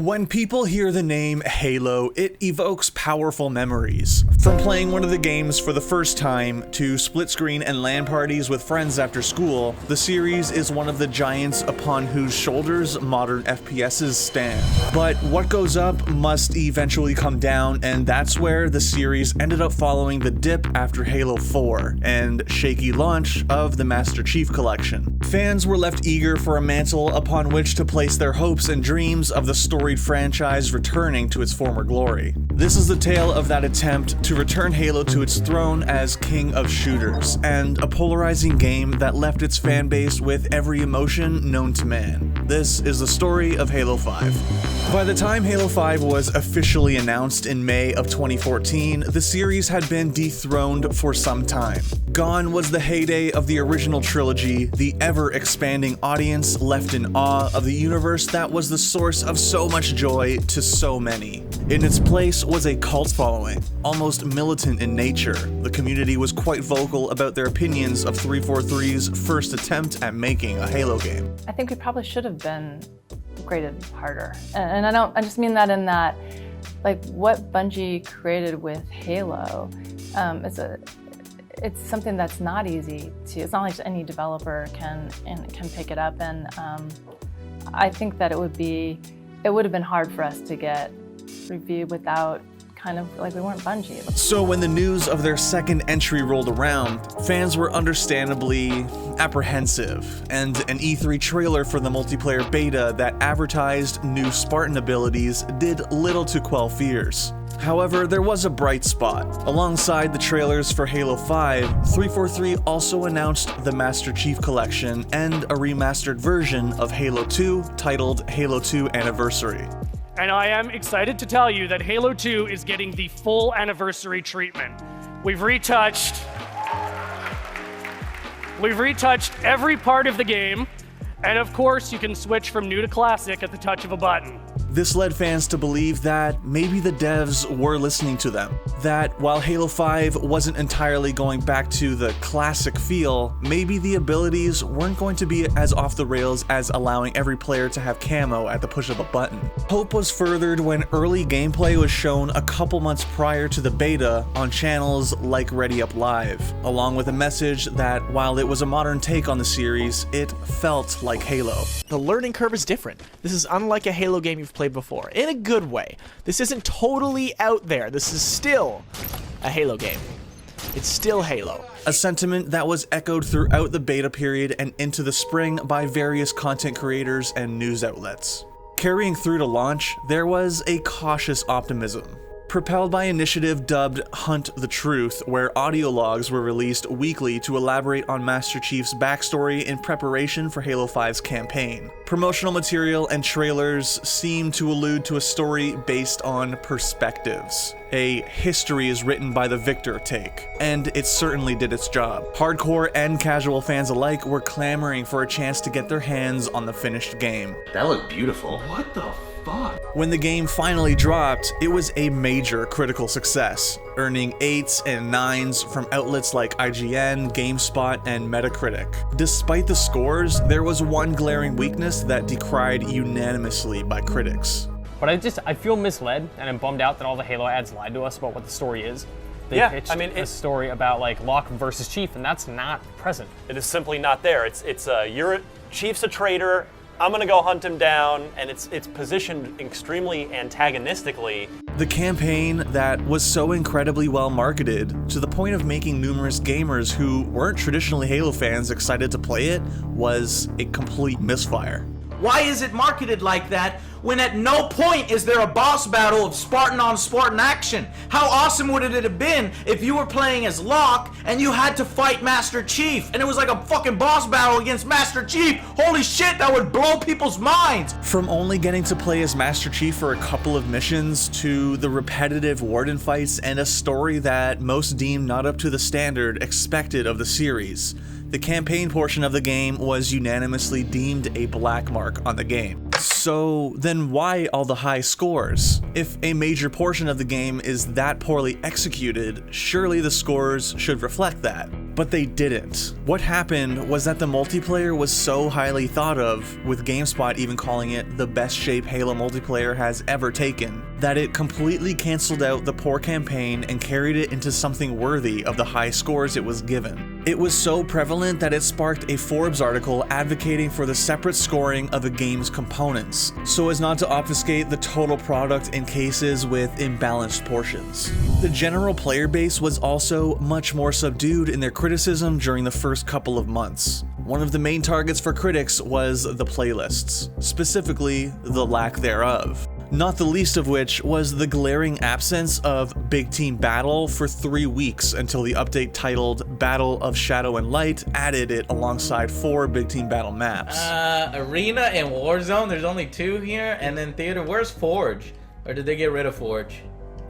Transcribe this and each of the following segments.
When people hear the name Halo, it evokes powerful memories. From playing one of the games for the first time, to split screen and LAN parties with friends after school, the series is one of the giants upon whose shoulders modern FPSs stand. But what goes up must eventually come down, and that's where the series ended up following the dip after Halo 4, and shaky launch of the Master Chief Collection. Fans were left eager for a mantle upon which to place their hopes and dreams of the storied franchise returning to its former glory. This is the tale of that attempt to return Halo to its throne as king of shooters, and a polarizing game that left its fanbase with every emotion known to man. This is the story of Halo 5. By the time Halo 5 was officially announced in May of 2014, the series had been dethroned for some time. Gone was the heyday of the original trilogy, the ever-expanding audience left in awe of the universe that was the source of so much joy to so many. In its place was a cult following, almost militant in nature. The community was quite vocal about their opinions of 343's first attempt at making a Halo game. I think we probably should have been graded harder. And I just mean that in that, like, what Bungie created with Halo, it's something that's not easy to, it's not like any developer can pick it up, and I think that it would have been hard for us to get reviewed without kind of, like, we weren't Bungie. So when the news of their second entry rolled around, fans were understandably apprehensive, and an E3 trailer for the multiplayer beta that advertised new Spartan abilities did little to quell fears. However, there was a bright spot. Alongside the trailers for Halo 5, 343 also announced the Master Chief Collection and a remastered version of Halo 2 titled Halo 2 Anniversary. And I am excited to tell you that Halo 2 is getting the full anniversary treatment. We've retouched every part of the game, and of course you can switch from new to classic at the touch of a button. This led fans to believe that maybe the devs were listening to them. That while Halo 5 wasn't entirely going back to the classic feel, maybe the abilities weren't going to be as off the rails as allowing every player to have camo at the push of a button. Hope was furthered when early gameplay was shown a couple months prior to the beta on channels like Ready Up Live, along with a message that while it was a modern take on the series, it felt like Halo. The learning curve is different. This is unlike a Halo game you've played before, in a good way. This isn't totally out there. This is still a Halo game. It's still Halo. A sentiment that was echoed throughout the beta period and into the spring by various content creators and news outlets. Carrying through to launch, there was a cautious optimism. Propelled by an initiative dubbed Hunt the Truth, where audio logs were released weekly to elaborate on Master Chief's backstory in preparation for Halo 5's campaign. Promotional material and trailers seemed to allude to a story based on perspectives. A history is written by the victor take, and it certainly did its job. Hardcore and casual fans alike were clamoring for a chance to get their hands on the finished game. That looked beautiful. What the fuck? When the game finally dropped, it was a major critical success, earning 8s and 9s from outlets like IGN, Gamespot, and Metacritic. Despite the scores, there was one glaring weakness that decried unanimously by critics. But I feel misled, and I'm bummed out that all the Halo ads lied to us about what the story is. They pitched a story about, like, Locke versus Chief, and that's not present. It is simply not there. Chief's a traitor, I'm gonna go hunt him down, and it's positioned extremely antagonistically. The campaign that was so incredibly well marketed, to the point of making numerous gamers who weren't traditionally Halo fans excited to play it, was a complete misfire. Why is it marketed like that when at no point is there a boss battle of Spartan on Spartan action? How awesome would it have been if you were playing as Locke and you had to fight Master Chief and it was like a fucking boss battle against Master Chief? Holy shit, that would blow people's minds! From only getting to play as Master Chief for a couple of missions to the repetitive warden fights and a story that most deemed not up to the standard expected of the series, the campaign portion of the game was unanimously deemed a black mark on the game. So then why all the high scores? If a major portion of the game is that poorly executed, surely the scores should reflect that. but they didn't. What happened was that the multiplayer was so highly thought of, with GameSpot even calling it the best shape Halo multiplayer has ever taken, that it completely canceled out the poor campaign and carried it into something worthy of the high scores it was given. It was so prevalent that it sparked a Forbes article advocating for the separate scoring of a game's components, so as not to obfuscate the total product in cases with imbalanced portions. The general player base was also much more subdued in their criticism during the first couple of months. One of the main targets for critics was the playlists, specifically the lack thereof. Not the least of which was the glaring absence of Big Team Battle for 3 weeks until the update titled Battle of Shadow and Light added it alongside 4 Big Team Battle maps. Arena and Warzone, there's only 2 here, and then Theater, where's Forge? Or did they get rid of Forge?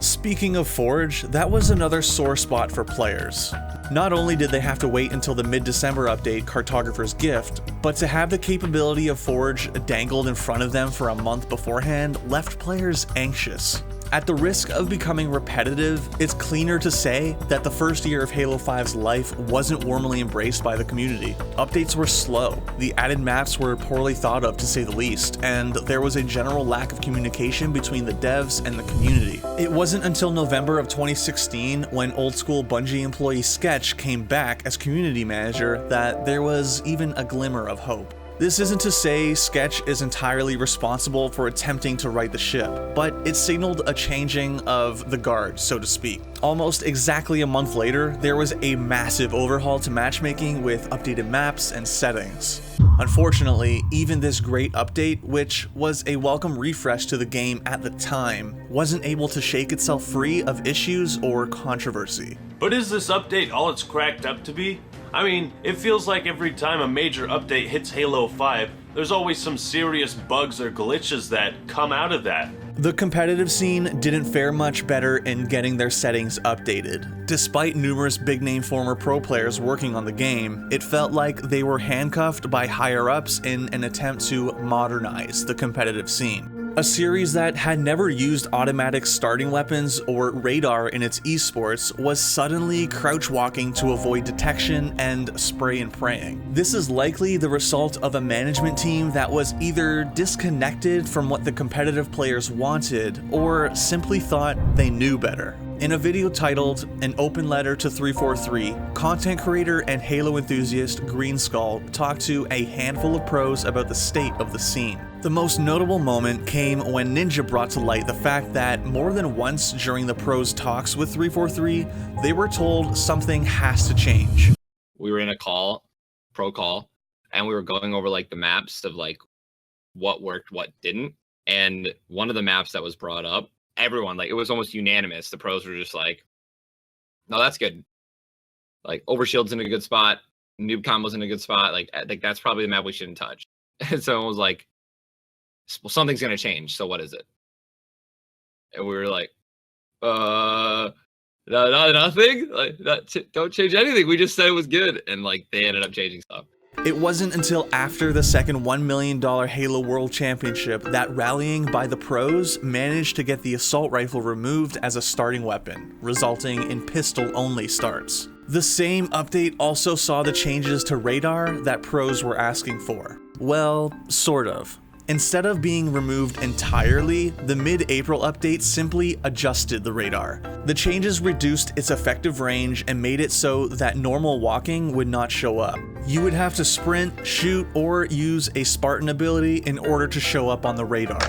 Speaking of Forge, that was another sore spot for players. Not only did they have to wait until the mid-December update, Cartographer's Gift, but to have the capability of Forge dangled in front of them for a month beforehand left players anxious. At the risk of becoming repetitive, it's cleaner to say that the first year of Halo 5's life wasn't warmly embraced by the community. Updates were slow, the added maps were poorly thought of to say the least, and there was a general lack of communication between the devs and the community. It wasn't until November of 2016, when old school Bungie employee Sketch came back as community manager, that there was even a glimmer of hope. This isn't to say Sketch is entirely responsible for attempting to right the ship, but it signaled a changing of the guard, so to speak. Almost exactly a month later, there was a massive overhaul to matchmaking with updated maps and settings. Unfortunately, even this great update, which was a welcome refresh to the game at the time, wasn't able to shake itself free of issues or controversy. But is this update all it's cracked up to be? I mean, it feels like every time a major update hits Halo 5, there's always some serious bugs or glitches that come out of that. The competitive scene didn't fare much better in getting their settings updated. Despite numerous big-name former pro players working on the game, it felt like they were handcuffed by higher-ups in an attempt to modernize the competitive scene. A series that had never used automatic starting weapons or radar in its esports was suddenly crouch walking to avoid detection and spray and praying. This is likely the result of a management team that was either disconnected from what the competitive players wanted or simply thought they knew better. In a video titled An Open Letter to 343, content creator and Halo enthusiast Greenskull talked to a handful of pros about the state of the scene. The most notable moment came when Ninja brought to light the fact that more than once during the pros' talks with 343, they were told something has to change. We were in a pro call, and we were going over like the maps of like what worked, what didn't. And one of the maps that was brought up, everyone, like, it was almost unanimous. The pros were just like, no, that's good. Like, Overshield's in a good spot. Noob Combo's in a good spot. Like that's probably the map we shouldn't touch. And so it was like, well, something's going to change. So what is it? And we were like, nothing. Like, don't change anything. We just said it was good. And like, they ended up changing stuff. It wasn't until after the second $1 million Halo World Championship that rallying by the pros managed to get the assault rifle removed as a starting weapon, resulting in pistol-only starts. The same update also saw the changes to radar that pros were asking for. Well, sort of. Instead of being removed entirely, the mid-April update simply adjusted the radar. The changes reduced its effective range and made it so that normal walking would not show up. You would have to sprint, shoot, or use a Spartan ability in order to show up on the radar.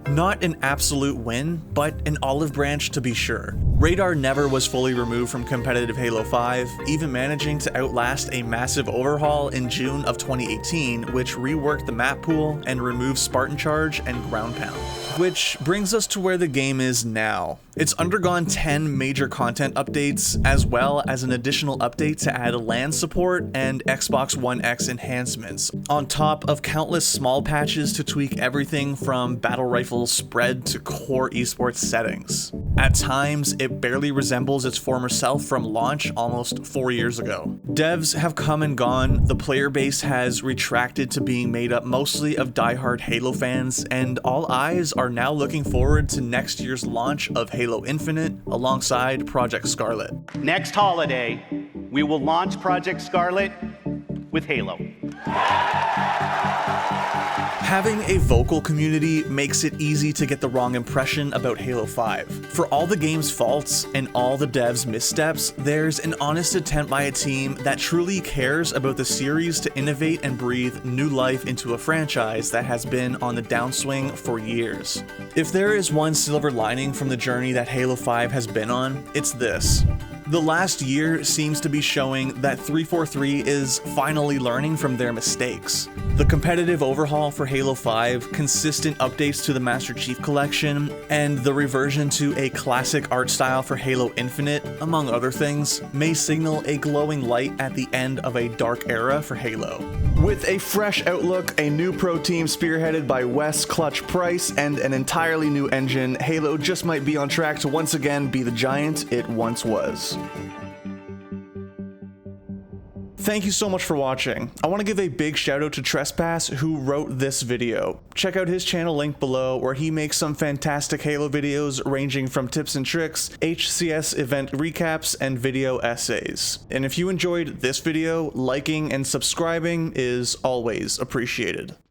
Not an absolute win, but an olive branch to be sure. Radar never was fully removed from competitive Halo 5, even managing to outlast a massive overhaul in June of 2018, which reworked the map pool and removed Spartan Charge and Ground Pound. Which brings us to where the game is now. It's undergone 10 major content updates, as well as an additional update to add LAN support and Xbox One X enhancements, on top of countless small patches to tweak everything from battle rifle spread to core esports settings. At times, it barely resembles its former self from launch almost 4 years ago. Devs have come and gone, the player base has retracted to being made up mostly of diehard Halo fans, and all eyes are now looking forward to next year's launch of Halo Infinite alongside Project Scarlet. Next holiday, we will launch Project Scarlet with Halo. Having a vocal community makes it easy to get the wrong impression about Halo 5. For all the game's faults and all the devs' missteps, there's an honest attempt by a team that truly cares about the series to innovate and breathe new life into a franchise that has been on the downswing for years. If there is one silver lining from the journey that Halo 5 has been on, it's this. The last year seems to be showing that 343 is finally learning from their mistakes. The competitive overhaul for Halo 5, consistent updates to the Master Chief Collection, and the reversion to a classic art style for Halo Infinite, among other things, may signal a glowing light at the end of a dark era for Halo. With a fresh outlook, a new pro team spearheaded by Wes Clutch Price, and an entirely new engine, Halo just might be on track to once again be the giant it once was. Thank you so much for watching. I want to give a big shout out to Trespass who wrote this video. Check out his channel linked below where he makes some fantastic Halo videos ranging from tips and tricks, HCS event recaps, and video essays. And if you enjoyed this video, liking and subscribing is always appreciated.